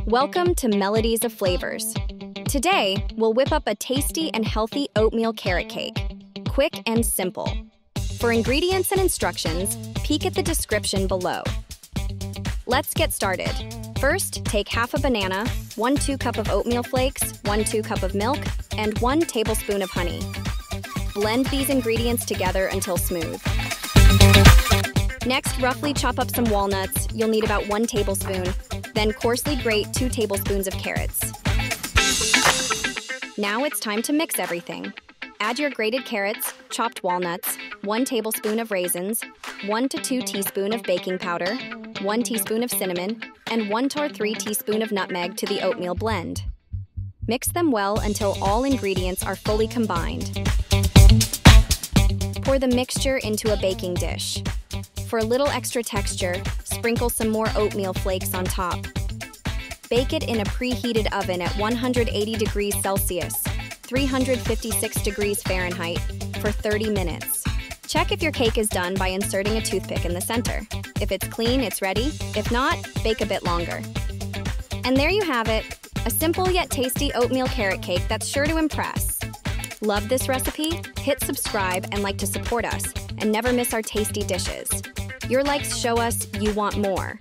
Welcome to Melodies of Flavors. Today, we'll whip up a tasty and healthy oatmeal carrot cake. Quick and simple. For ingredients and instructions, peek at the description below. Let's get started. First, take half a banana, 1/2 cup of oatmeal flakes, 1/2 cup of milk, and 1 tablespoon of honey. Blend these ingredients together until smooth. Next, roughly chop up some walnuts. You'll need about 1 tablespoon. Then coarsely grate 2 tablespoons of carrots. Now it's time to mix everything. Add your grated carrots, chopped walnuts, 1 tablespoon of raisins, 1 to 2 teaspoons of baking powder, 1 teaspoon of cinnamon, and 1 to 3 teaspoons of nutmeg to the oatmeal blend. Mix them well until all ingredients are fully combined. Pour the mixture into a baking dish. For a little extra texture, sprinkle some more oatmeal flakes on top. Bake it in a preheated oven at 180 degrees Celsius, 356 degrees Fahrenheit, for 30 minutes. Check if your cake is done by inserting a toothpick in the center. If it's clean, it's ready. If not, bake a bit longer. And there you have it, a simple yet tasty oatmeal carrot cake that's sure to impress. Love this recipe? Hit subscribe and like to support us, and never miss our tasty dishes. Your likes show us you want more.